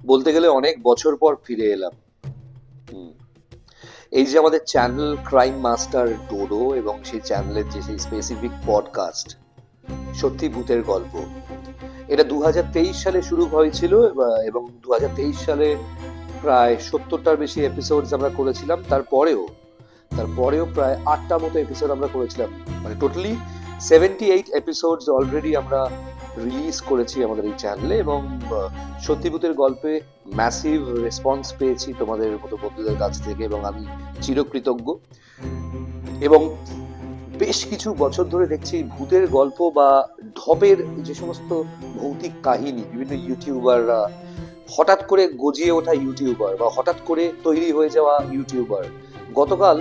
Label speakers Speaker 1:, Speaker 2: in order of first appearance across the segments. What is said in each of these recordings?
Speaker 1: বলতে গেলে অনেক বছর পর ফিরে এলাম। হুম। এই যে আমাদের চ্যানেল ক্রাইম মাস্টার ডোডো এবং সেই চ্যানেলের যে সেই স্পেসিফিক পডকাস্ট সত্যি ভূতের গল্প, এটা 2023 সালে শুরু হয়েছিল এবং 2023 সালে প্রায় 70টার বেশি এপিসোডস আমরা করেছিলাম। তারপরেও প্রায় 8টা মতো এপিসোড আমরা করেছিলাম, মানে টোটালি 78 এপিসোডস অলরেডি আমরা রিলিজ করেছি আমাদের এই চ্যানেলে। এবং সত্যিভূতের গল্পে ম্যাসিভ রেসপন্স পেয়েছি তোমাদের মতো বন্ধুদের কাছ থেকে, এবং আমি চিরকৃতজ্ঞ। এবং বেশ কিছু বছর ধরে দেখছি ভূতের গল্প বা ঢপের যে সমস্ত ভৌতিক কাহিনী বিভিন্ন ইউটিউবাররা, হঠাৎ করে গজিয়ে ওঠা ইউটিউবার বা হঠাৎ করে তৈরি হয়ে যাওয়া ইউটিউবার, গতকাল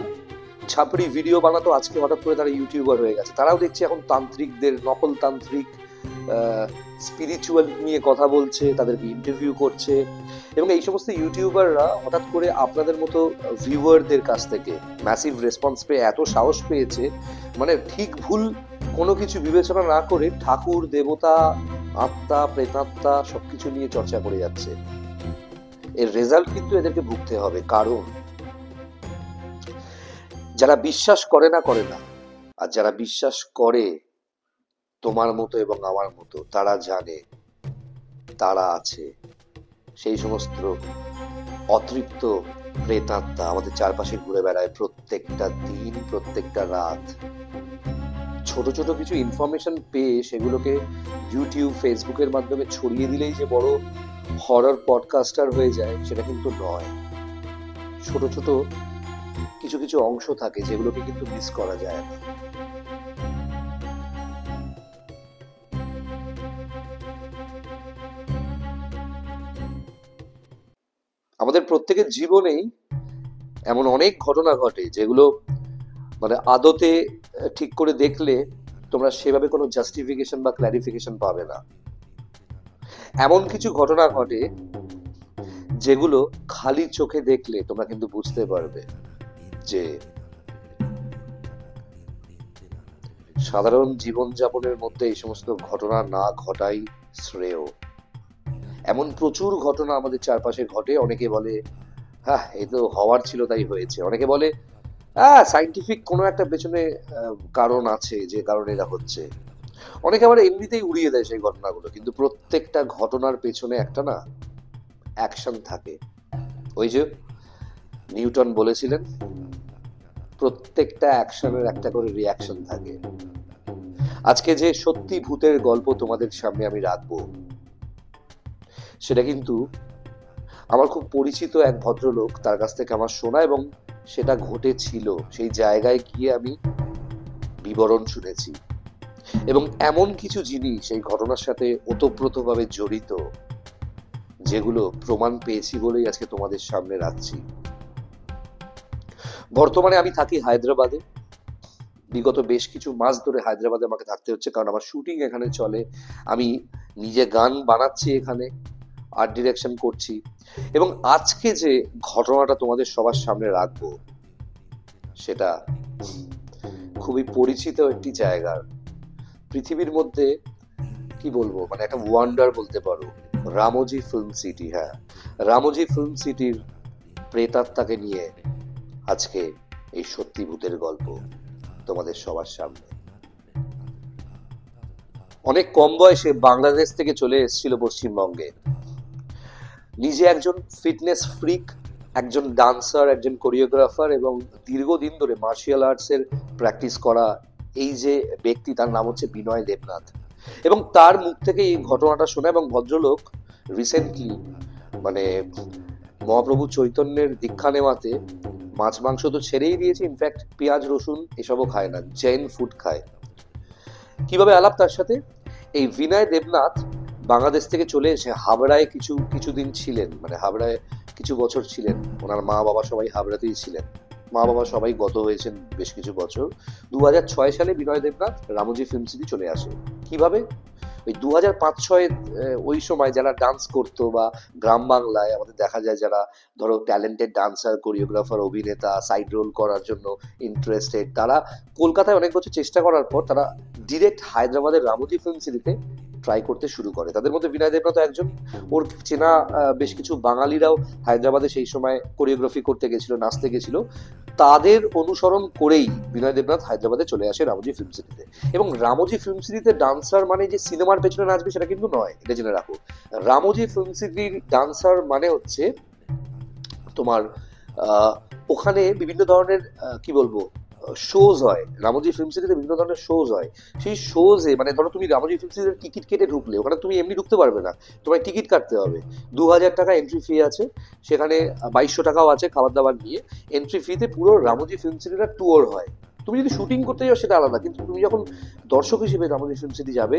Speaker 1: ছাপড়ি ভিডিও বানাতো, আজকে হঠাৎ করে তারা ইউটিউবার হয়ে গেছে। তারাও দেখছি এখন তান্ত্রিকদের, নকল তান্ত্রিক, স্পিরিচুয়াল নিয়ে কথা বলছে, তাদেরকে ইন্টারভিউ করছে। এবং এই সমস্ত ইউটিউবাররা হঠাৎ করে আপনাদের মতো ভিউয়ারদের কাছ থেকে ম্যাসিভ রেসপন্স পেয়ে এত সাহস পেয়েছে, মানে ঠিক ভুল কোনো কিছু বিবেচনা না করে ঠাকুর, দেবতা, আত্মা, প্রেতাত্মা সবকিছু নিয়ে চর্চা করে যাচ্ছে। এর রেজাল্ট কিন্তু এদেরকে ভুগতে হবে, কারণ যারা বিশ্বাস করে না, আর যারা বিশ্বাস করে তোমার মতো এবং আমার মতো, তারা জানে তারা আছে। সেই সমস্ত অতৃপ্ত প্রেতাত্মা আমাদের চারপাশে ঘুরে বেড়ায় প্রত্যেকটা দিন, প্রত্যেকটা রাত। ছোট ছোট কিছু ইনফরমেশন পেয়ে সেগুলোকে ইউটিউব, ফেসবুকের মাধ্যমে ছড়িয়ে দিলেই যে বড় হরর পডকাস্টার হয়ে যায়, সেটা কিন্তু নয়। ছোট ছোট কিছু কিছু অংশ থাকে যেগুলোকে কিন্তু মিস করা যায় না। আমাদের প্রত্যেকের জীবনেই এমন অনেক ঘটনা ঘটে যেগুলো মানে আদতে ঠিক করে দেখলে তোমরা সেভাবে কোনো জাস্টিফিকেশন বা ক্ল্যারিফিকেশন পাবে না। এমন কিছু ঘটনা ঘটে যেগুলো খালি চোখে দেখলে তোমরা কিন্তু বুঝতে পারবে যে সাধারণ জীবনযাপনের মধ্যে এই সমস্ত ঘটনা না ঘটাই শ্রেয়। এমন প্রচুর ঘটনা আমাদের চারপাশে ঘটে। অনেকে বলে হ্যাঁ এ তো হওয়ার ছিল তাই হয়েছে, অনেকে বলে হ্যাঁ সাইন্টিফিক কোনো একটা পেছনে কারণ আছে যে কারণে এরা হচ্ছে, অনেকে আবার এমনিতেই উড়িয়ে দেয় সেই ঘটনাগুলো। কিন্তু প্রত্যেকটা ঘটনার পেছনে একটা না অ্যাকশন থাকে। ওই যে নিউটন বলেছিলেন, প্রত্যেকটা অ্যাকশনের একটা করে রিয়াকশন থাকে। আজকে যে সত্যি ভূতের গল্প তোমাদের সামনে আমি রাখবো, সেটা কিন্তু আমার খুব পরিচিত এক ভদ্রলোক, তার কাছ থেকে আমার শোনা, এবং সেটা ঘটেছিল। সেই জায়গায় গিয়ে আমি বিবরণ শুনেছি, এবং এমন কিছু জিনিস এই ঘটনার সাথে ওতপ্রোতভাবে জড়িত যেগুলো প্রমাণ পেয়েছি বলেই আজকে তোমাদের সামনে রাখছি। বর্তমানে আমি থাকি হায়দ্রাবাদে। বিগত বেশ কিছু মাস ধরে হায়দ্রাবাদে আমাকে থাকতে হচ্ছে, কারণ আমার শুটিং এখানে চলে। আমি নিজে গান বানাচ্ছি এখানে, আর্ট ডিরেকশন করছি। এবং আজকে যে ঘটনাটা তোমাদের সবার সামনে রাখবো, সেটা খুবই পরিচিত একটি জায়গার, পৃথিবীর মধ্যে কি বলবো, মানে একটা ওয়ান্ডার বলতে পারো, রামোজি ফিল্ম সিটি। হ্যাঁ, রামোজি ফিল্ম সিটির প্রেতাত্মাকে নিয়ে আজকে এই সত্যি ভূতের গল্প তোমাদের সবার সামনে। অনেক কম বয়সে বাংলাদেশ থেকে চলে এসেছিল পশ্চিমবঙ্গে। নিজে একজন ফিটনেস ফ্রিক, একজন ডান্সার, একজন কোরিওগ্রাফার, এবং দীর্ঘদিন ধরে মার্শাল আর্টসের প্র্যাকটিস করা এই যে ব্যক্তি, তার নাম হচ্ছে বিনয় দেবনাথ। এবং তার মুখ থেকে এই ঘটনাটা শোনা, এবং ভদ্রলোক রিসেন্টলি মানে মহাপ্রভু চৈতন্যের দীক্ষা নেওয়াতে মাছ মাংস তো ছেড়েই দিয়েছে, ইনফ্যাক্ট পেঁয়াজ রসুন এসবও খায় না, জৈন ফুড খায়। কিভাবে আলাপ তার সাথে, এই বিনয় দেবনাথ বাংলাদেশ থেকে চলে এসে হাবড়ায় কিছুদিন ছিলেন, মানে হাবড়ায় কিছু বছর ছিলেন। ওনার মা বাবা সবাই হাবড়াতেই ছিলেন, মা বাবা সবাই গত হয়েছেন বেশ কিছু বছর। 2006 সালে বিনয় দেবনাথ রামোজি ফিল্ম সিটি চলে আসে। কিভাবে, ওই 2005-06 ওই সময় যারা ডান্স করতো, বা গ্রাম বাংলায় আমাদের দেখা যায় যারা ধরো ট্যালেন্টেড ডান্সার, কোরিওগ্রাফার, অভিনেতা, সাইড রোল করার জন্য ইন্টারেস্টেড, তারা কলকাতায় অনেক বছর চেষ্টা করার পর তারা ডিরেক্ট হায়দ্রাবাদের রামোজি ফিল্ম সিটিতে ট্রাই করতে শুরু করে। তাদের মধ্যে বিনয় দেবনাথ একজন। ওর চেনা বেশ কিছু বাঙালিরাও হায়দ্রাবাদে সেই সময় কোরিওগ্রাফি করতে গেছিল, নাচতে গেছিল। তাদের অনুসরণ করেই বিনয় দেবনাথ হায়দ্রাবাদে চলে আসে রামোজি ফিল্ম সিটিতে। এবং রামোজি ফিল্ম সিটিতে ডান্সার মানে যে সিনেমার পেছনে নাচবে সেটা কিন্তু নয়, এটা জেনে রাখো। রামোজি ফিল্ম সিটির ডান্সার মানে হচ্ছে তোমার ওখানে বিভিন্ন ধরনের কি বলবো শোজ হয়। রামোজি ফিল্ম সিটিতে বিভিন্ন ধরনের শোজ হয়। সেই শোজে মানে ধরো তুমি রামোজি ফিল্ম সিটিতে টিকিট কেটে ঢুকলে, ওখানে তুমি এমনি ঢুকতে পারবে না, তোমায় টিকিট কাটতে হবে। 2,000 টাকা এন্ট্রি ফি আছে, সেখানে 2,200 টাকাও আছে খাবার দাবার নিয়ে। এন্ট্রি ফিতে পুরো রামোজি ফিল্ম সিটিটা ট্যুর হয়। তুমি যদি শুটিং করতে যাও সেটা আলাদা, কিন্তু তুমি যখন দর্শক হিসেবে রামোজি ফিল্ম সিটি যাবে,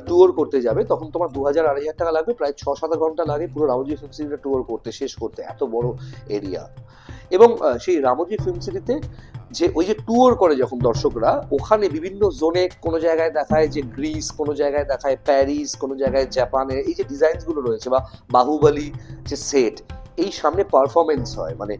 Speaker 1: ট্যুর করতে যাবে, তখন তোমার 2,000-2,500 টাকা লাগবে। প্রায় 6-7 ঘন্টা লাগে পুরো রামোজি ফিল্ম সিটিটা ট্যুর করতে, শেষ করতে, এত বড় এরিয়া। এবং সেই রামোজি ফিল্ম সিটিতে যে ওই যে ট্যুর করে যখন দর্শকরা, ওখানে বিভিন্ন জোনে কোনো জায়গায় দেখায় যে গ্রিস, কোনো জায়গায় দেখায় প্যারিস, কোনো জায়গায় জাপানের এই যে ডিজাইনস গুলো রয়েছে, বা বাহুবলী যে সেট, এই সামনে পারফরমেন্স হয়। মানে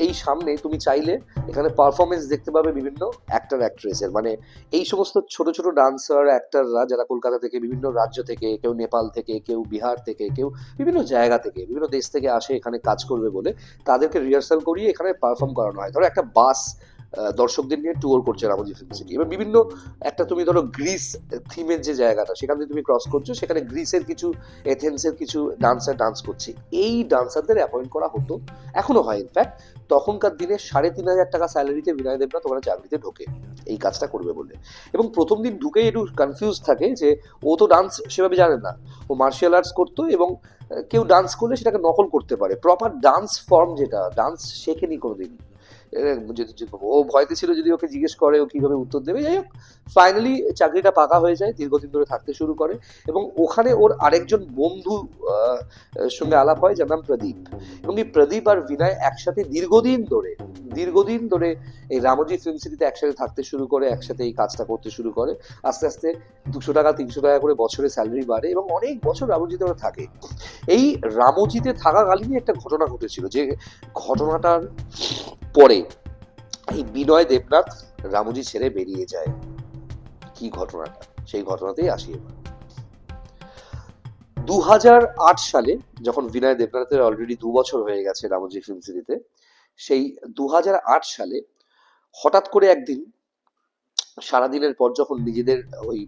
Speaker 1: এই সামনে তুমি চাইলে এখানে পারফরমেন্স দেখতে পাবে বিভিন্ন অ্যাক্টর অ্যাক্ট্রেসের। মানে এই সমস্ত ছোট ছোট ডান্সার অ্যাক্টররা যারা কলকাতা থেকে, বিভিন্ন রাজ্য থেকে, কেউ নেপাল থেকে, কেউ বিহার থেকে, কেউ বিভিন্ন জায়গা থেকে, বিভিন্ন দেশ থেকে আসে এখানে কাজ করবে বলে, তাদেরকে রিহার্সাল করিয়ে এখানে পারফর্ম করানো হয়। ধরো একটা বাস দর্শকদের নিয়ে ট্যুর করছে রামোজি ফিল্ম সিটি, এবার বিভিন্ন একটা তুমি ধরো গ্রিস থিমের যে জায়গাটা, সেখান থেকে তুমি ক্রস করছো, সেখানে গ্রিসের কিছু, এথেন্সের কিছু ডান্সার ডান্স করছে। এই ডান্সারদের অ্যাপয়েন্ট করা হতো, এখনো হয় ইনফ্যাক্ট। তখনকার দিনে 3,500 টাকা স্যালারিতে বিনয় দেবনাথ ওখানে চাকরিতে ঢোকে এই কাজটা করবে বলে। এবং প্রথম দিন ঢুকেই একটু কনফিউজ থাকে যে ও তো ডান্স সেভাবে জানে না, ও মার্শাল আর্টস করতো, এবং কেউ ডান্স করলে সেটাকে নকল করতে পারে, প্রপার ডান্স ফর্ম যেটা, ডান্স শেখেনি কোনোদিন। ও ভয়তে ছিল যদি ওকে জিজ্ঞেস করে ও কিভাবে উত্তর দেবে। যাই হোক, ফাইনালি চাকরিটা পাকা হয়ে যায়, দীর্ঘদিন ধরে থাকতে শুরু করে। এবং ওখানে ওর আরেকজন বন্ধু সঙ্গে আলাপ হয়, যার নাম প্রদীপ। এবং এই প্রদীপ আর বিনয় একসাথে দীর্ঘদিন ধরে এই রামোজি ফিল্ম সিটিতে একসাথে থাকতে শুরু করে, একসাথে এই কাজটা করতে শুরু করে। আস্তে আস্তে 200 টাকা 300 টাকা করে বছরে স্যালারি বাড়ে, এবং অনেক বছর রামোজিতে ওরা থাকে। এই রামোজিতে থাকাকালীনই একটা ঘটনা ঘটেছিল, যে ঘটনাটার পরে এই বিনয় দেবনাথ রামোজি ছেড়ে বেরিয়ে যায়। কি ঘটনাটা, সেই ঘটনাতেই আসি এবার। 2008 সালে, যখন বিনয় দেবনাথের অলরেডি 2 বছর হয়ে গেছে রামোজি ফিল্ম সিটিতে, সেই 2008 সালে হঠাৎ করে একদিন সারাদিনের পর যখন নিজেদের ওই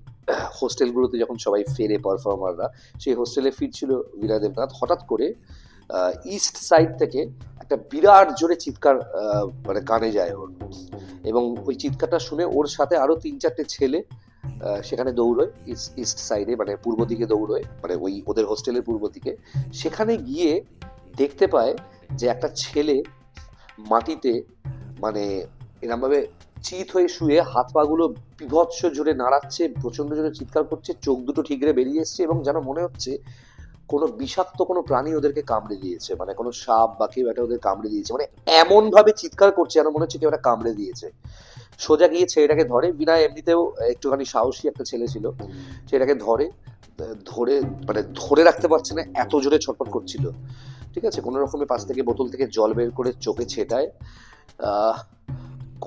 Speaker 1: হোস্টেলগুলোতে যখন সবাই ফেরে পারফর্মাররা, সেই হোস্টেলে ফিরছিল বিনয় দেবনাথ, হঠাৎ করে ইস্ট সাইড থেকে একটা বিরাট জোরে চিৎকার মানে কানে যায় ওর। এবং ওই চিৎকারটা শুনে ওর সাথে আরো 3-4টে ছেলে সেখানে দৌড়য়, ইস্ট সাইডে মানে পূর্ব দিকে দৌড়য়, মানে ওই ওদের হোস্টেলের পূর্ব দিকে। সেখানে গিয়ে দেখতে পায় যে একটা ছেলে মাটিতে মানে এরম ভাবে চিত হয়ে শুয়ে, হাত পা গুলো বিভৎস জোরে নাড়াচ্ছে, প্রচন্ড জোরে চিৎকার করছে, চোখ দুটো ঠিকরে বেরিয়ে এসছে, এবং যেন মনে হচ্ছে কোনো বিষাক্ত কোনো প্রাণী ওদেরকে কামড়ে দিয়েছে, মানে কোনো সাপ বা কেউ একটা ওদের কামড়ে দিয়েছে। মানে এমন ভাবে চিৎকার করছে যেন মনে হচ্ছে কেউ একটা কামড়ে দিয়েছে। সোজা গিয়ে ছেলেটাকে ধরে। বিনয় এমনিতেও একটুখানি সাহসী একটা ছেলে ছিল, ছেলেটাকে ধরে মানে ধরে রাখতে পারছে না, এত জোরে ছটফট করছিল। ঠিক আছে, কোনো রকমের পাশ থেকে বোতল থেকে জল বের করে চোখে ছেটায়।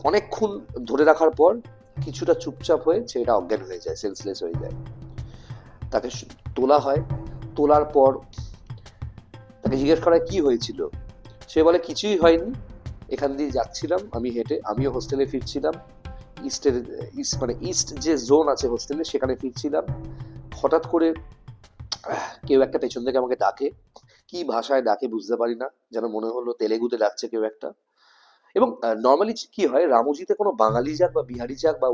Speaker 1: অনেকক্ষণ ধরে রাখার পর কিছুটা চুপচাপ হয়ে ছেলেটা অজ্ঞান হয়ে যায়, সেন্সলেস হয়ে যায়। তাকে তোলা হয়। তোলার পর তাকে জিজ্ঞেস করা কি হয়েছিল, সে বলে কিছুই হয়নি, এখান দিয়ে যাচ্ছিলাম আমি হেঁটে, আমিও হোস্টেলে ফিরছিলাম, মানে ইস্ট যে জোন আছে হোস্টেলে সেখানে ফিরছিলাম, হঠাৎ করে কেউ একটা পেছন থেকে আমাকে ডাকে, কি ভাষায় ডাকে বুঝতে পারি না, যেন মনে হলো তেলেগুতে ডাকছে কেউ একটা। এবং নর্মালি কি হয়, রামোজিতে কোনো বাঙালি যাক বা বিহারি যাক বা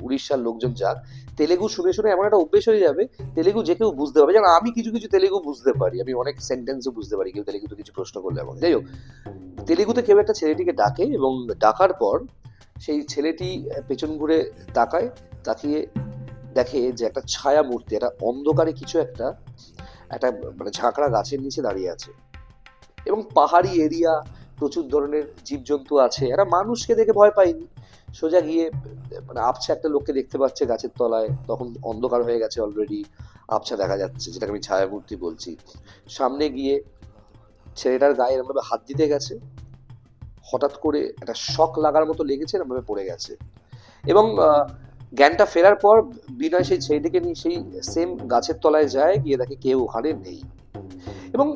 Speaker 1: উড়িষ্যার লোকজন যাক, তেলেগু শুনে শুনে এমন একটা অভ্যেস হয়ে যাবে, তেলেগু যে কেউ বুঝতে পারবে। যেন আমি কিছু কিছু তেলেগু বুঝতে পারি, আমি অনেক সেন্টেন্সও বুঝতে পারি কেউ তেলেগুতে কিছু প্রশ্ন করলে আমাকে। যাই হোক, তেলেগুতে কেউ একটা ছেলেটিকে ডাকে, এবং ডাকার পর সেই ছেলেটি পেছন ঘুরে তাকায়, তাকিয়ে দেখে যে একটা ছায়া মূর্তি, একটা অন্ধকারে কিছু একটা একটা মানে ঝাঁকড়া গাছের নিচে দাঁড়িয়ে আছে। এবং পাহাড়ি এরিয়া, প্রচুর ধরনের জীবজন্তু আছে, এরা মানুষকে দেখে ভয় পায়নি। সোজা গিয়ে মানে আবছা একটা লোককে দেখতে পাচ্ছে গাছের তলায়, তখন অন্ধকার হয়ে গেছে অলরেডি, আবছা দেখা যাচ্ছে, যেটাকে আমি ছায়ামূর্তি বলছি। সামনে গিয়ে ছেলেটার গায়ে এরকম ভাবে হাত দিতে গেছে, হঠাৎ করে একটা শক লাগার মতো লেগেছে, এরকম ভাবে পড়ে গেছে। এবং জ্ঞানটা ফেরার পর বিনয় সেই ছেলেটিকে নিয়ে সেই সেম গাছের তলায় যায়, গিয়ে দেখে কেউ ওখানে নেই। এবং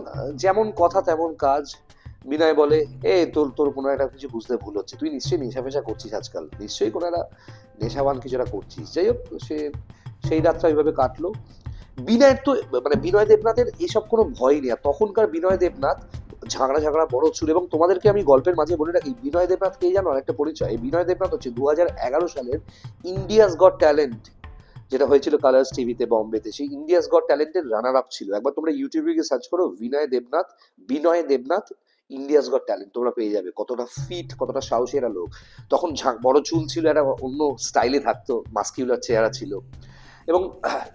Speaker 1: যেমন কথা তেমন কাজ। বিনয় বলে, তোর তোর কোনো একটা কিছু বুঝতে ভুল হচ্ছে, তুই নিশ্চয়ই নেশা ফেশা করছিস আজকাল, নিশ্চয়ই কোনো একটা নেশাবান কিছু একটা করছিস। যাই হোক, সে সেই রাতটা ওইভাবে কাটলো। বিনয়ের তো মানে বিনয় দেবনাথের এসব কোনো ভয় নেই। আর তখনকার বিনয় দেবনাথ ঝাগড়া ঝাগড়া বড় চুল। এবং তোমাদেরকে আমি গল্পের মাঝে বলে রাখি, বিনয় দেবনাথ কে জানো একটা পরিচয়? এই বিনয় দেবনাথ হচ্ছে 2011 সালের ইন্ডিয়াস গট ট্যালেন্ট, যেটা হয়েছিল কালার্স টিভিতে বম্বেতে, সেই ইন্ডিয়াস গট ট্যালেন্টের রানার আপ ছিল। একবার তোমরা ইউটিউবে গিয়ে সার্চ করো বিনয় দেবনাথ ইন্ডিয়াস গট ট্যালেন্ট, তোমরা পেয়ে যাবে। কতটা ফিট, কতটা সাহসী একটা লোক। তখন বড় চুল ছিল, একটা অন্য স্টাইলে থাকতো, মাস্কিউলার চেহারা ছিল। এবং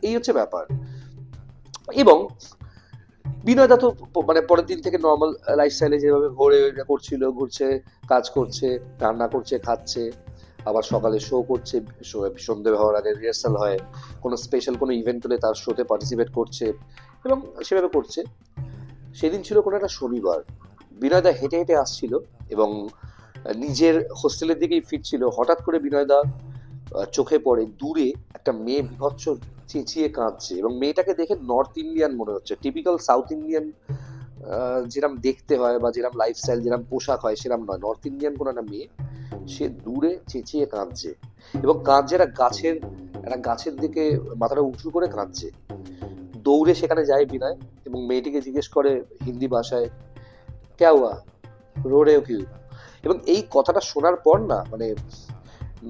Speaker 1: এই হচ্ছে ব্যাপার। এবং বিনয় দা তো মানে পরের দিন থেকে নর্মাল লাইফস্টাইলে যেভাবে ঘোরে করছিল, ঘুরছে, কাজ করছে, রান্না করছে, খাচ্ছে, আবার সকালে শো করছে, সন্ধে হওয়ার আগে রিহার্সাল হয়, কোনো স্পেশাল কোনো ইভেন্ট হলে তার শোতে পার্টিসিপেট করছে এবং সেভাবে করছে। সেদিন ছিল কোনো একটা শনিবার। বিনয়দা হেঁটে হেঁটে আসছিল এবং নিজের হোস্টেলের দিকেই ফিরছিল। হঠাৎ করে বিনয়দা চোখে পড়ে দূরে একটা মেয়ে বিভৎস চেঁচিয়ে কাঁদছে। এবং মেয়েটাকে দেখে নর্থ ইন্ডিয়ান মনে হচ্ছে, টিপিক্যাল সাউথ ইন্ডিয়ান যেরকম দেখতে হয় বা যেরকম লাইফস্টাইল, যেরকম পোশাক হয় সেরকম নয়, নর্থ ইন্ডিয়ান কোনো একটা মেয়ে। সে দূরে চেঁচিয়ে কাঁদছে এবং কাঁদছে একটা গাছের দিকে মাথাটা উঁচু করে কাঁদছে। দৌড়ে সেখানে যায় বিনয় এবং মেয়েটিকে জিজ্ঞেস করে হিন্দি ভাষায়, ক্যা হুয়া, রো রে কিউ? এবং এই কথাটা শোনার পর না, মানে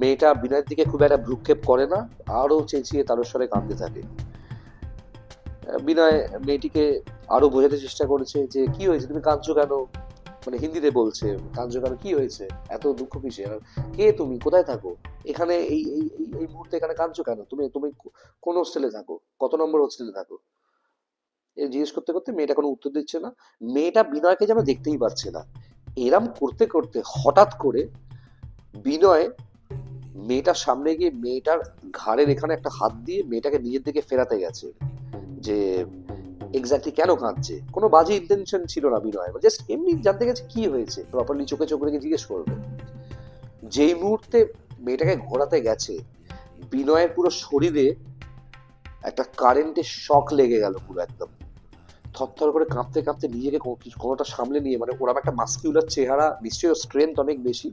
Speaker 1: মেয়েটা বিনয়ের দিকে খুব একটা ভ্রুক্ষেপ করে না, আরো চেঁচিয়ে তারস্বরে কাঁদতে থাকে। বিনয় মেয়েটিকে আরো বোঝাতে চেষ্টা করেছে যে কি হয়েছে, তুমি কাঁদছো কেন? মানে হিন্দিতে বলছে, কাঁদছো কেন, কি হয়েছে, এত দুঃখ কিসের? আর কে তুমি, কোথায় থাকো, এখানে এই এই এই এই মুহূর্তে এখানে কাঁদছো কেন? তুমি তুমি কোন হোস্টেলে থাকো, কত নম্বর হোস্টেলে থাকো? এই জিজ্ঞেস করতে করতে মেয়েটা কোনো উত্তর দিচ্ছে না। মেয়েটা বিনয়কে যেন দেখতেই পাচ্ছে না। এরম করতে করতে হঠাৎ করে বিনয় মেয়েটার সামনে গিয়ে মেয়েটার ঘাড়ের এখানে একটা হাত দিয়ে মেয়েটাকে নিজের দিকে ফেরাতে গেছে। যে এক্স্যাক্টলি কেন কাঁদছে, কোনো বাজে ইন্টেনশন ছিল না বিনয়, জাস্ট এমনি জানতে গেছে কি হয়েছে, প্রপারলি চোখে চোখ রেখে জিজ্ঞেস করবে। যেই মুহূর্তে মেয়েটাকে ঘোরাতে গেছে, বিনয়ের পুরো শরীরে একটা কারেন্টের শক লেগে গেল, পুরো একদম থরথর করে কাঁপতে কাঁপতে নিজেকে কোনোটা সামলে নিয়ে, মানে ওরকম একটা মাস্কিউলার চেহারা, নিশ্চয়ই স্ট্রেংথ অনেক বেশি,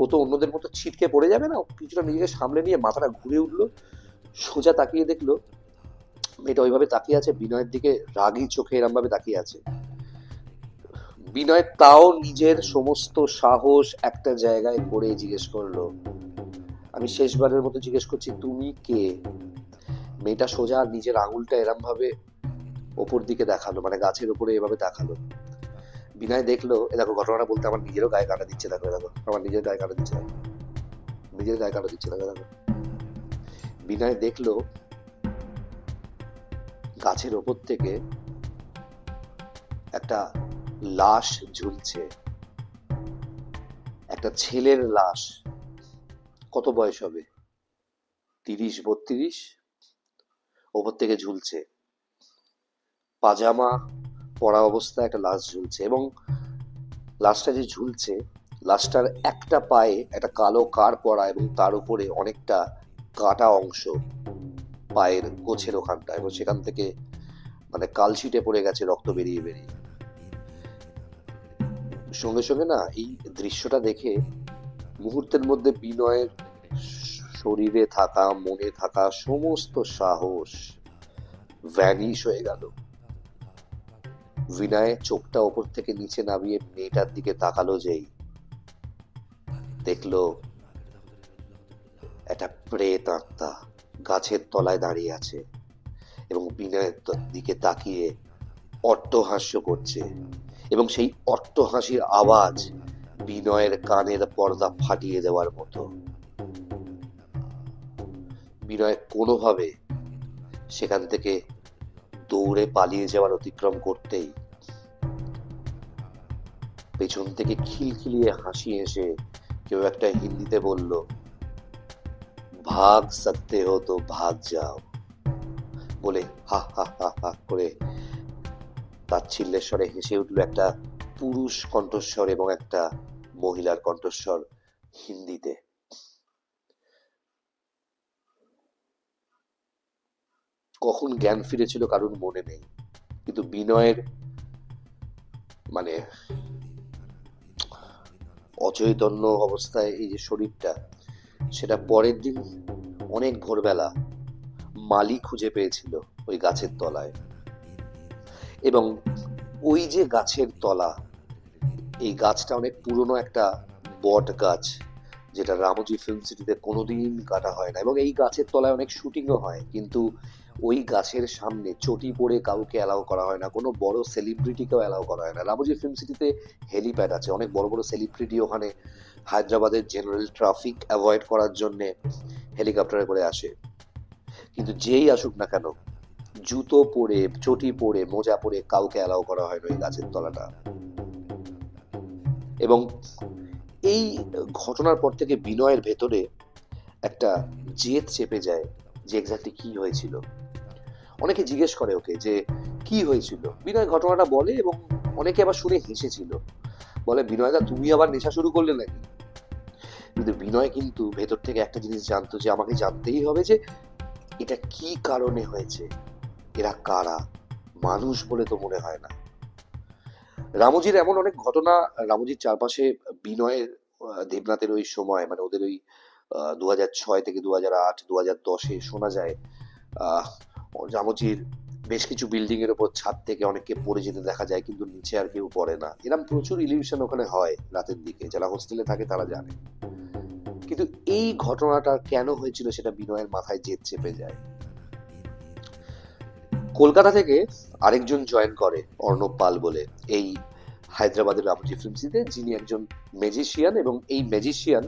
Speaker 1: ও তো অন্যদের মতো ছিটকে পড়ে যাবে না, কিছুটা নিজেকে সামলে নিয়ে মাথাটা ঘুরে উঠলো, সোজা তাকিয়ে দেখলো মেয়েটা ওইভাবে তাকিয়ে আছে বিনয়ের দিকে, রাগী চোখে এরম ভাবে তাকিয়ে আছে। বিনয় তাও নিজের সমস্ত সাহস একটা জায়গায় করে জিজ্ঞেস করলো, আমি শেষবারের মতো জিজ্ঞেস করছি, তুমি কে? মেয়েটা সোজা নিজের আঙুলটা এরম ভাবে ওপর দিকে দেখালো, মানে গাছের উপরে এভাবে দেখালো। বিনয় দেখলো, এ দেখো ঘটনাটা বলতে আমার নিজেরও গায়ে কাটা দিচ্ছে, দেখো দেখো আমার নিজের গায়ে কাটা দিচ্ছে, দেখো নিজের গায়ে কাটা দিচ্ছে, দেখো দেখো। বিনয় দেখলো গাছের ওপর থেকে একটা লাশ ঝুলছে, একটা ছেলের লাশ। কত বয়স হবে, 30-32, ওপর থেকে ঝুলছে, পাজামা পরা অবস্থায় একটা লাশ ঝুলছে। এবং লাশটা যে ঝুলছে, লাশটার একটা পায়ে একটা কালো কার পরা এবং তার উপরে অনেকটা কাটা অংশ পায়ের গোছের ওখানটা, এবং সেখান থেকে মানে কালশিটে পড়ে গেছে, রক্ত বেরিয়ে বেরিয়ে। সঙ্গে সঙ্গে না এই দৃশ্যটা দেখে মুহূর্তের মধ্যে বিনয়ের শরীরে থাকা, মনে থাকা সমস্ত সাহস ভ্যানিশ হয়ে গেল। বিনয় চোখটা ওপর থেকে নিচে নামিয়ে মেয়েটার দিকে তাকালো, যেই দেখলো একটা প্রেত আত্মা গাছের তলায় দাঁড়িয়ে আছে এবং বিনয়ের দিকে তাকিয়ে অট্টহাস্য করছে। এবং সেই অট্টহাসির আওয়াজ বিনয়ের কানের পর্দা ফাটিয়ে দেওয়ার মতো। বিনয় কোনোভাবে সেখান থেকে দৌড়ে পালিয়ে যাওয়ার অতিক্রম করতেই পেছন থেকে খিলখিলিয়ে হাসি এসে কেউ একটা হিন্দিতে বলল, ভাগ সকতে হো তো ভাগ যাও, বলে হা হা হা হা করে তাচ্ছিল্যের স্বরে হেসে উঠল একটা পুরুষ কণ্ঠস্বর এবং একটা মহিলার কণ্ঠস্বর হিন্দিতে। কখন জ্ঞান ফিরেছিল কারোর মনে নেই, কিন্তু বিনয়ের মানে অচৈতন্য অবস্থায় এই যে শরীরটা, সেটা পরের দিন অনেক ভোরবেলা মালি খুঁজে পেয়েছিল ওই গাছের তলায়। এবং ওই যে গাছের তলা, এই গাছটা অনেক পুরনো একটা বট গাছ, যেটা রামোজি ফিল্ম সিটিতে কোনোদিন কাটা হয় না, এবং এই গাছের তলায় অনেক শুটিংও হয়, কিন্তু ওই গাছের সামনে চটি পড়ে কাউকে অ্যালাউ করা হয় না, কোনো বড় সেলিব্রিটিকেও অ্যালাউ করা হয় না। রামোজি ফিল্ম সিটিতে হেলিপ্যাড আছে, অনেক বড় বড় সেলিব্রিটি ওখানে হায়দ্রাবাদের জেনারেল ট্রাফিক অ্যাভয়েড করার জন্যে হেলিকপ্টারে করে আসে, কিন্তু যেই আসুক না কেন জুতো পরে চটি পরে মোজা পরে কাউকে অ্যালাউ করা হয় না ওই গাছের তলাটা। এবং এই ঘটনার পর থেকে বিনয়ের ভেতরে একটা জেদ চেপে যায় যে এক্স্যাক্টলি কি হয়েছিল। অনেকে জিজ্ঞেস করে ওকে যে কি হয়েছিল, বিনয় ঘটনাটা বলে, এবং অনেকে আবার শুনে হেসেছিল, বলে বিনয়দা তুমি আবার নেশা শুরু করলে নাকি। কিন্তু বিনয় কিন্তু ভেতর থেকে একটা জিনিস জানতো, যে আমাকে জানতেই হবে যে এটা কি কারণে হয়েছে, এরা কারা, মানুষ বলে তো মনে হয় না। রামুজির এমন অনেক ঘটনা রামুজির চারপাশে বিনয়ের দেবনাথের ওই সময়, মানে ওদের ওই 2006 থেকে 2008 2010-এ শোনা যায় আহ রামুজির বেশ কিছু বিল্ডিং এর উপর ছাদ থেকে অনেককে পড়ে যেতে দেখা যায়, কিন্তু নিচে আর কেউ পড়ে না। এরকম প্রচুর ইলিউশন ওখানে হয় রাতের দিকে, যারা হোস্টেলে থাকে তারা জানে। কিন্তু এই ঘটনাটা কেন হয়েছিল সেটা বিনয়ের মাথায় জেদ চেপে যায়। কলকাতা থেকে আরেকজন জয়েন করে অর্ণব পাল বলে এই হায়দ্রাবাদের রামোজি ফিল্ম সিটিতে, যিনি একজন ম্যাজিশিয়ান, এবং এই ম্যাজিশিয়ান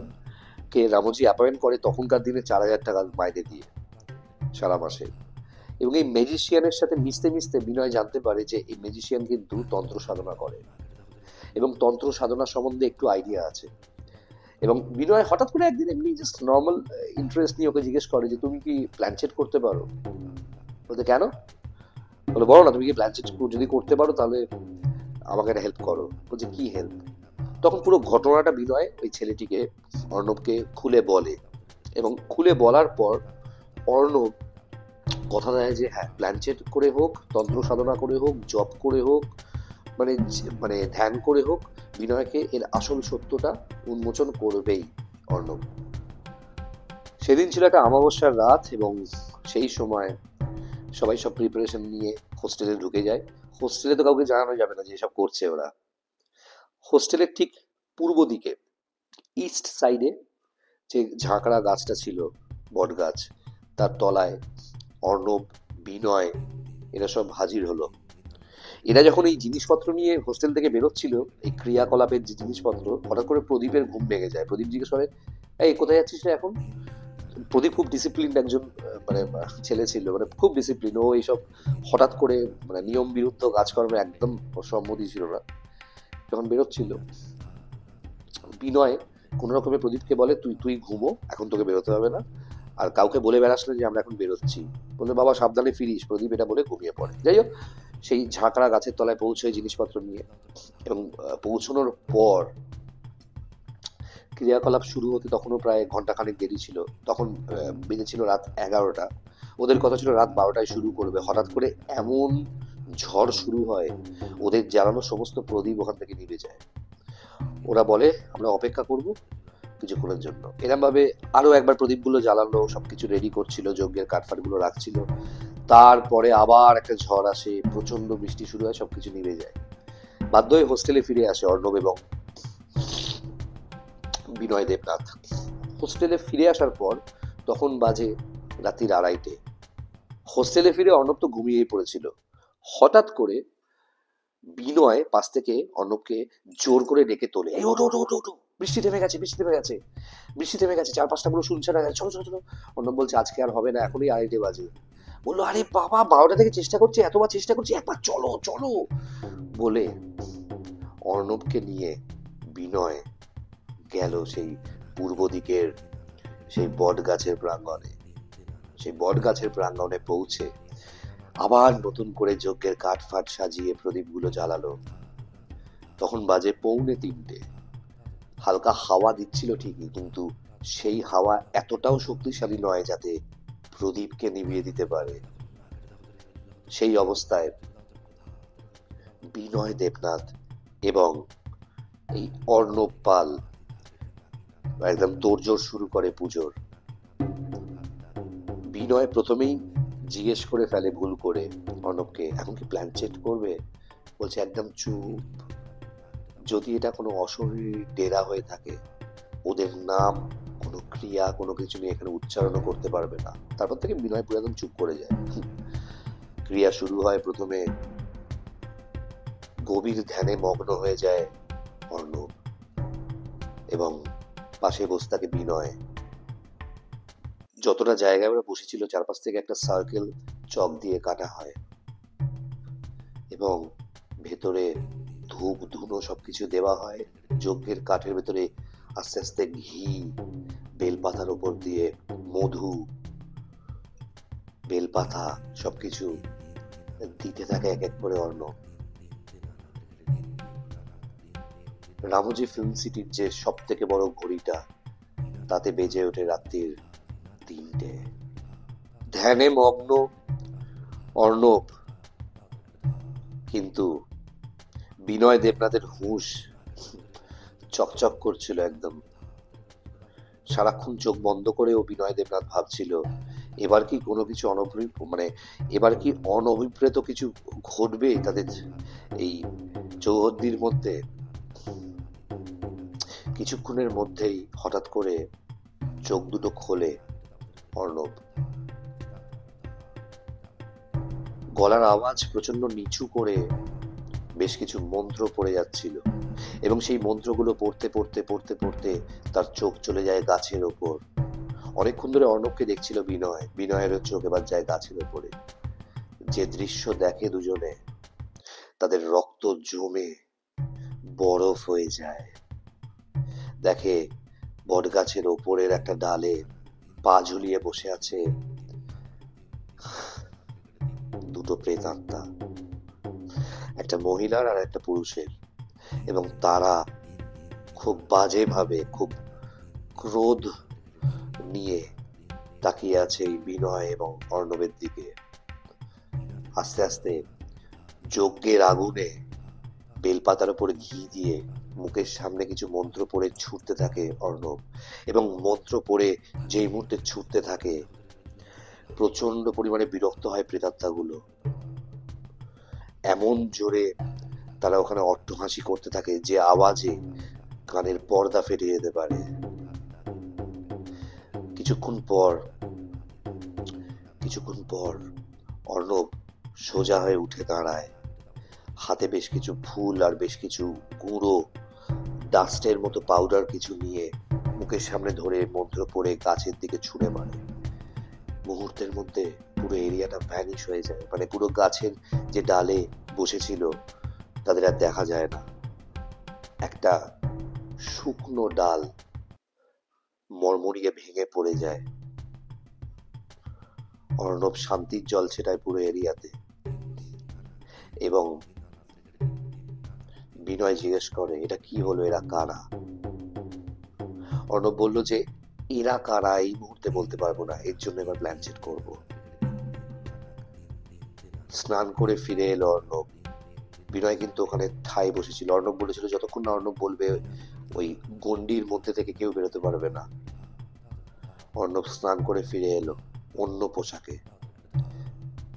Speaker 1: কে রামোজি অ্যাপয়েন্ট করে তখনকার দিনে 4,000 টাকা মাইনে দিয়ে সারা মাসে। এবং এই ম্যাজিশিয়ানের সাথে মিশতে মিশতে বিনয় জানতে পারে যে এই ম্যাজিশিয়ান কিন্তু তন্ত্র সাধনা করে, এবং তন্ত্র সাধনা সম্বন্ধে একটু আইডিয়া আছে। এবং বিনয় হঠাৎ করে একদিন এমনি জাস্ট নর্মাল ইন্টারেস্ট নিয়ে ওকে জিজ্ঞেস করে যে তুমি কি প্ল্যানচেট করতে পারো। বলতে কেন, বলে বলো না তুমি কি প্ল্যানচেট যদি করতে পারো তাহলে আমাকে একটা হেল্প করো। বলছে কি হেল্প। তখন পুরো ঘটনাটা বিনয় ওই ছেলেটিকে অর্ণবকে খুলে বলে, এবং খুলে বলার পর অর্ণব কথা দেয় যে হ্যাঁ প্ল্যানচেট করে হোক, তন্ত্র সাধনা করে হোক, জপ করে হোক, মানে মানে ধ্যান করে হোক, বিনয়কে এর আসল সত্যটা উন্মোচন করবেই অর্ণব। সেদিন ছিল একটা অমাবস্যার রাত, এবং সেই সময় সবাই সব প্রিপারেশন নিয়ে হোস্টেলে ঢুকে যায়। হোস্টেলে তো কাউকে জানানো যাবে না যে এসব করছে ওরা। হোস্টেলের ঠিক পূর্ব দিকে ইস্ট সাইডে যে ঝাঁকড়া গাছটা ছিল, বট গাছ, তার তলায় অর্ণব, বিনয় এরা সব হাজির হলো। এরা যখন এই জিনিসপত্র নিয়ে হোস্টেল থেকে বেরোচ্ছিল, এই ক্রিয়াকলাপের যে জিনিসপত্র, হঠাৎ করে প্রদীপের ঘুম ভেঙে যায়। প্রদীপ জিজ্ঞেস করে এই কোথায় যাচ্ছিস রে এখন। প্রদীপ খুব ডিসিপ্লিন একজন মানে ছেলে ছিল, মানে খুব ডিসিপ্লিন। ও এইসব হঠাৎ করে মানে নিয়ম বিরুদ্ধ কাজকর্মে একদম সম্মতি ছিল না। যখন বেরোচ্ছিল, বিনয় কোন রকমের প্রদীপকে বলে তুই তুই ঘুমো, এখন তোকে বেরোতে হবে না, আর কাউকে বলে বেড়াস না যে আমরা এখন বেরোচ্ছি। বলে বাবা সাবধানে ফিরিস। প্রদীপ এটা বলে ঘুমিয়ে পড়ে। যাই হোক, সেই ঝাঁকড়া গাছের তলায় পৌঁছয় জিনিসপত্র নিয়ে, এবং পৌঁছানোর পর ক্রিয়াকলাপ শুরু হতে তখনও প্রায় ঘন্টাখানেক দেরি ছিল। তখন বেজেছিল রাত 11টা। ওদের কথা ছিল রাত 12টায় শুরু করবে। হঠাৎ করে এমন ঝড় শুরু হয়, ওদের জ্বালানো সমস্ত প্রদীপ ওখান থেকে নিভে যায়। ওরা বলে আমরা অপেক্ষা করব কিছুক্ষণের জন্য। এরম ভাবে আরো একবার প্রদীপগুলো জ্বালালো, সবকিছু রেডি করছিল, যজ্ঞের কাঠফাটগুলো রাখছিল। তারপরে আবার একটা ঝড় আসে, প্রচন্ড বৃষ্টি শুরু হয়, সবকিছু নিভে যায়। বাধ্য হয়ে হোস্টেলে ফিরে আসে অর্ণব এবং বিনয় দেবনাথ। হোস্টেলে ফিরে আসার পর তখন বাজে রাত্রির 2:30। হোস্টেলে ফিরে অর্ণব তো ঘুমিয়েই পড়েছিল। হঠাৎ করে বিনয় পাশ থেকে অর্ণবকে জোর করে ডেকে তোলে, এই ওঠো ওঠো ওঠো ওঠো, বৃষ্টি থেমে গেছে, বৃষ্টি থেমে গেছে, বৃষ্টি থেমে গেছে, চারপাশটা পুরো শুনশান হয়ে গেছে, চলো চলো চলো। অর্ণব বলছে আজকে আর হবে না, এখনই 2:30 বাজে। বললো আরে বাবা 12টা থেকে চেষ্টা করছি, এতবার চেষ্টা করছি, একবার চলো চলো বলে অর্ণবকে নিয়ে বিনয় গেল সেই পূর্ব দিকের সেই বট গাছের প্রাঙ্গণে। সেই বট গাছের প্রাঙ্গণে পৌঁছে আবার নতুন করে যজ্ঞের কাঠফাট সাজিয়ে প্রদীপগুলো জ্বালালো। তখন বাজে 2:45। হালকা হাওয়া দিচ্ছিল ঠিকই, কিন্তু সেই হাওয়া এতটাও শক্তিশালী নয় যাতে প্রদীপকে নিভিয়ে দিতে পারে। সেই অবস্থায় বিনয় দেবনাথ এবং এই অর্ণব পাল একদম তোড়জোড় শুরু করে পুজোর। বিনয় প্রথমেই জিজ্ঞেস করে ফেলে ভুল করে অর্ণবকে, এখন কি প্ল্যান চেট করবে? বলছে একদম চুপ, যদি এটা কোনো অশরীরী ডেরা হয়ে থাকে, ওদের নাম, কোনো ক্রিয়া, কোনো কিছু নিয়ে এখানে উচ্চারণও করতে পারবে না। তারপর থেকে বিনয় পুরো একদম চুপ করে যায়। ক্রিয়া শুরু হয়, প্রথমে গভীর ধ্যানে মগ্ন হয়ে যায় অর্ণব এবং পাশে বসে থাকে বিনয়। যতটা জায়গায় ওরা বসেছিল চারপাশ থেকে একটা সার্কেল চক দিয়ে কাটা হয় এবং ভেতরে ধূপ ধুনো সবকিছু দেওয়া হয়। যজ্ঞের কাঠের ভেতরে আস্তে আস্তে ঘি, বেলপাতার উপর দিয়ে মধু, বেলপাতা সবকিছু দিতে থাকে এক এক করে অর্ণব। রামোজি ফিল্ম সিটির যে সব থেকে বড় ঘড়িটা, তাতে বেজে ওঠে রাত্রির 3টে। ধ্যানে মগ্ন অর্ণব, কিন্তু বিনয় দেবনাথের হুঁশ চকচক করছিল একদম। সারাক্ষণ চোখ বন্ধ করেও বিনয় দেবনাথ ভাবছিল এবার কি কোনো কিছু এবার কি অনভিপ্রেত কিছু ঘটবে তাদের এই চৌহদ্দির মধ্যে। কিছুক্ষণের মধ্যেই হঠাৎ করে চোখ দুটো খোলে অর্ণব। গলার আওয়াজ প্রচন্ড নিচু করে বেশ কিছু মন্ত্র পড়ে যাচ্ছিল এবং সেই মন্ত্রগুলো পড়তে পড়তে পড়তে পড়তে তার চোখ চলে যায় গাছের ওপর। অনেকক্ষণ ধরে অর্ণবকে দেখছিল বিনয়, বিনয়েরও চোখ এবার যায় গাছের ওপরে। যে দৃশ্য দেখে দুজনে, তাদের রক্ত জমে বরফ হয়ে যায়। দেখে বট গাছের ওপরের একটা ডালে পা ঝুলিয়ে বসে আছে দুটো প্রেতাত্মা, একটা মহিলার আর একটা পুরুষের, এবং তারা খুব বাজে ভাবে, খুব ক্রোধ নিয়ে তাকিয়ে আছে এই বিনয় এবং অর্ণবের দিকে। আস্তে আস্তে যজ্ঞের আগুনে বেলপাতার উপর ঘি দিয়ে মুখের সামনে কিছু মন্ত্র পড়ে ছুটতে থাকে অর্ণব, এবং মন্ত্র পড়ে যেই মুহূর্তে ছুটতে থাকে প্রচন্ড পরিমাণে বিরক্ত হয় প্রেতাত্মাগুলো। এমন জোরে তারা ওখানে অট্টহাসি করতে থাকে যে আওয়াজে কানের পর্দা ফেটে যেতে পারে। কিছুক্ষণ পর অর্ণব সোজা হয়ে উঠে দাঁড়ায়, হাতে বেশ কিছু ফুল আর বেশ কিছু গুঁড়ো ডাস্টের মতো পাউডার কিছু নিয়ে মুখের সামনে ধরে মন্ত্র পড়ে গাছের দিকে ছুঁড়ে মারে। মুহূর্তের মধ্যে পুরো এরিয়াটা ভ্যানিশ হয়ে যায়, মানে পুরো গাছের যে ডালে বসেছিল তাদের আর দেখা যায় না। একটা শুকনো ডাল মরমরিয়ে ভেঙে পড়ে যায়। অর্ণব শান্তির জল ছেটায় পুরো এরিয়াতে এবং বিনয় জিজ্ঞেস করে এটা কি হলো, এরা কারা? অর্ণব বলল যে এরা কারা এই মুহূর্তে বলতে পারবো না, এর জন্য এবার প্ল্যান সেট করবো। স্নান করে ফিরে এলো অর্ণব। বিনয় কিন্তু ওখানে ঠাই বসেছিল। অর্ণব বলেছিল যতক্ষণ না অর্ণব বলবে ওই গন্ডির মধ্যে থেকে কেউ বেরোতে পারবে না। অর্ণব স্নান করে ফিরে এলো অন্য পোশাকে।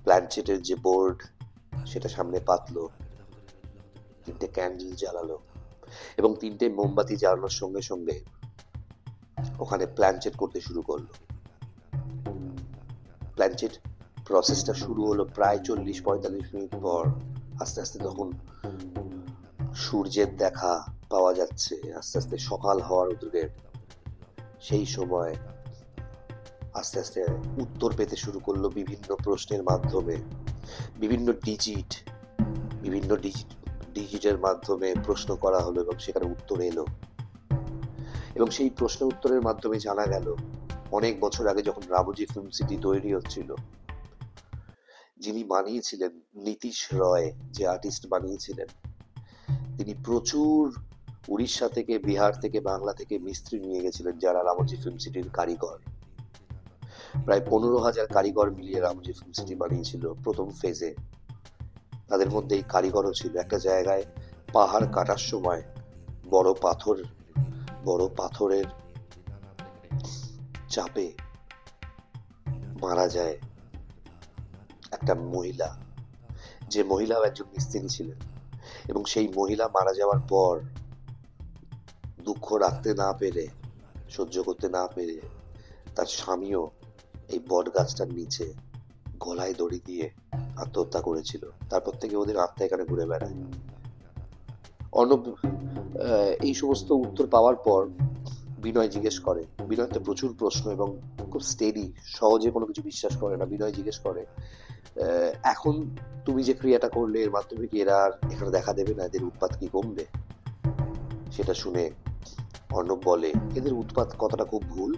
Speaker 1: প্ল্যানচেটের যে বোর্ড সেটা সামনে পাতলো, 3টে ক্যান্ডেল জ্বালালো এবং 3টে মোমবাতি জ্বালানোর সঙ্গে সঙ্গে ওখানে প্ল্যানচেট করতে শুরু করলো। প্ল্যানচেট প্রসেসটা শুরু হলো প্রায় 40-45 মিনিট পর। আস্তে আস্তে তখন সূর্যের দেখা পাওয়া যাচ্ছে, আস্তে আস্তে সকাল হওয়ার উদ্যোগে। সেই সময় আস্তে আস্তে উত্তর পেতে শুরু করলো বিভিন্ন প্রশ্নের মাধ্যমে। বিভিন্ন ডিজিটের মাধ্যমে প্রশ্ন করা হলো এবং সেখানে উত্তর এলো, এবং সেই প্রশ্ন উত্তরের মাধ্যমে জানা গেল অনেক বছর আগে যখন রামোজি ফিল্ম সিটি তৈরি হচ্ছিল, যিনি বানিয়েছিলেন, নীতিশ রয় যে আর্টিস্ট বানিয়েছিলেন, তিনি প্রচুর উড়িষ্যা থেকে, বিহার থেকে, বাংলা থেকে মিস্ত্রি নিয়ে গেছিলেন যারা রামোজি ফিল্ম সিটির কারিগর। প্রায় 15,000 কারিগর মিলিয়ে রামজি ফিল্ম সিটি বানিয়েছিল প্রথম ফেজে। তাদের মধ্যে এই কারিগরও ছিল। একটা জায়গায় পাহাড় কাটার সময় বড় পাথরের চাপে মারা যায় একটা মহিলা, যে মহিলাও একজন মিস্ত্রি ছিলেন। এবং সেই মহিলা মারা যাওয়ার পর দুঃখ রাখতে না পেরে, সহ্য করতে না পেরে, তার স্বামীও এই বট গাছটার নিচে গলায় দড়ি দিয়ে আত্মহত্যা করেছিল। তারপর থেকে ওদের আত্মা এখানে ঘুরে বেড়ায়। অর্ণব এই সমস্ত উত্তর পাওয়ার পর বিনয় জিজ্ঞেস করে, বিনয় তো প্রচুর প্রশ্ন এবং খুব স্টেডি, সহজে কোনো কিছু বিশ্বাস করে না। বিনয় জিজ্ঞেস করে, এখন তুমি যে ক্রিয়াটা করলে এর মাধ্যমে কি এরা আর এখানে দেখা দেবে না? এদের উৎপাত কি কমবে? সেটা শুনে অর্ণব বলে, এদের উৎপাত কথাটা খুব ভুল,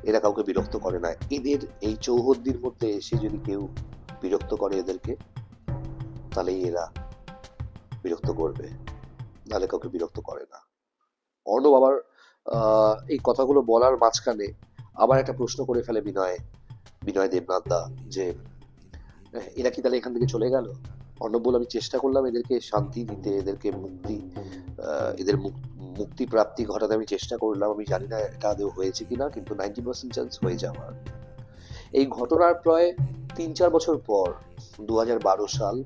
Speaker 1: এরা কাউকে বিরক্ত করে না। এদের এই চৌহদ্দির মধ্যে এসে যদি কেউ বিরক্ত করে এদেরকে, তাহলেই এরা বিরক্ত করবে, নাহলে কাউকে বিরক্ত করে না। অর্ণব আবার এই কথাগুলো বলার মাঝখানে আবার একটা প্রশ্ন করে ফেলে বিনয় দেবনাথ দা, যে এরা কি তাহলে এখান থেকে চলে গেল? অর্ণব বলে, আমি চেষ্টা করলাম এদেরকে শান্তি দিতে, এদেরকে এদের মুক্তি প্রাপ্তি ঘটাতে আমি চেষ্টা করলাম। আমি জানি না এটা আদৌ হয়েছে কিনা, কিন্তু 90% চান্স হয়ে যাওয়ার। এই ঘটনার প্রায় 3-4 বছর পর 2012 সাল,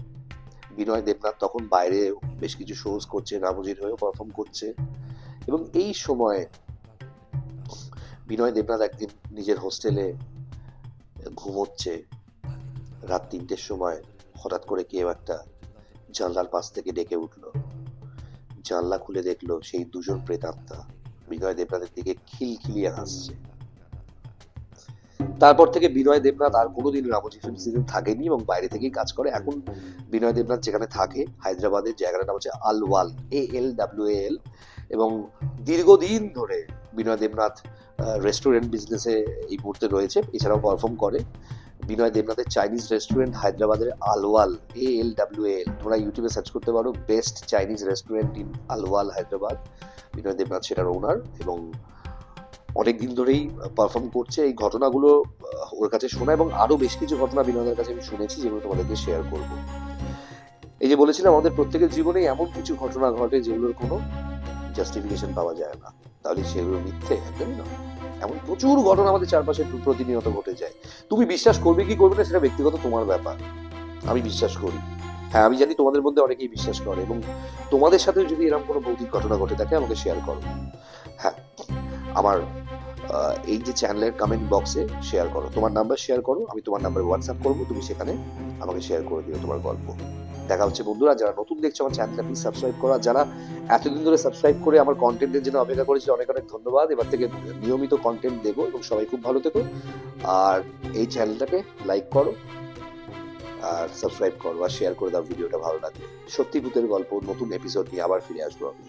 Speaker 1: বিনয় দেবনাথ তখন বাইরে বেশ কিছু শোজ করছে, রামজির হয়েও পারফর্ম করছে। এবং এই সময় বিনয় দেবনাথ একদিন নিজের হোস্টেলে ঘুমোচ্ছে। রাত 3টের সময় হঠাৎ করে কেউ একটা জানলার পাশ থেকে ডেকে উঠলো। জানলা খুলে দেখলো সেই দুজন প্রেতাত্মা বিনয় দেবনাথের দিকে খিলখিলিয়ে হাসছে। তারপর থেকে বিনয় দেবনাথ আর কোনোদিন রামজি ফিল্ম সিটি থাকেনি এবং বাইরে থেকেই কাজ করে। এখন বিনয় দেবনাথ যেখানে থাকে হায়দ্রাবাদের, জায়গাটার নাম হচ্ছে আলওয়াল, ALWAL। এবং দীর্ঘদিন ধরে বিনয় দেবনাথ রেস্টুরেন্ট বিজনেসে এই মুহূর্তে রয়েছে, এছাড়াও পারফর্ম করে। বিনয় দেবনাথের চাইনিজ রেস্টুরেন্ট হায়দ্রাবাদের আলওয়াল, ALWAL, তোমরা ইউটিউবে সার্চ করতে পারো, best Chinese restaurant in Alwal Hyderabad. Vinay Debnath সেটার ওনার এবং অনেকদিন ধরেই পারফর্ম করছে। এই ঘটনাগুলো ওর কাছে শোনা এবং আরো বেশ কিছু ঘটনা বিনয়ের কাছে আমি শুনেছি, যেগুলো তোমাদেরকে শেয়ার করব। এই যে বলেছিলাম, আমাদের প্রত্যেকের জীবনে এমন কিছু ঘটনা ঘটে যেগুলোর কোনো জাস্টিফিকেশন পাওয়া যায় না, তাহলে সেগুলো মিথ্যে? একদমই না। এমন প্রচুর ঘটনা আমাদের চারপাশে প্রতিনিয়ত ঘটে যায়। তুমি বিশ্বাস করবে কি করবে না সেটা ব্যক্তিগত তোমার ব্যাপার। আমি বিশ্বাস করি, হ্যাঁ আমি জানি তোমাদের মধ্যে অনেকেই বিশ্বাস করে, এবং তোমাদের সাথে যদি এরকম কোনো ভৌতিক ঘটনা ঘটে থাকে আমাকে শেয়ার করো। হ্যাঁ, আমার এই যে চ্যানেলের কমেন্ট বক্সে শেয়ার করো, তোমার নাম্বার শেয়ার করো, আমি তোমার নাম্বারে হোয়াটসঅ্যাপ করবো, তুমি সেখানে আমাকে শেয়ার করে দিও তোমার গল্প। দেখা হচ্ছে বন্ধুরা। যারা নতুন দেখছো আমার চ্যানেলটা প্লিজ সাবস্ক্রাইব করো, আর যারা এতদিন ধরে সাবস্ক্রাইব করে আমার কন্টেন্টের জন্য অপেক্ষা করেছিল, অনেক অনেক ধন্যবাদ। এবার থেকে নিয়মিত কন্টেন্ট দেবো এবং সবাই খুব ভালো থেকো। আর এই চ্যানেলটাকে লাইক করো আর সাবস্ক্রাইব করো আর শেয়ার করে দাও ভিডিওটা ভালো লাগলে। সত্যি ভূতের গল্প নতুন এপিসোড নিয়ে আবার ফিরে আসবো আমি।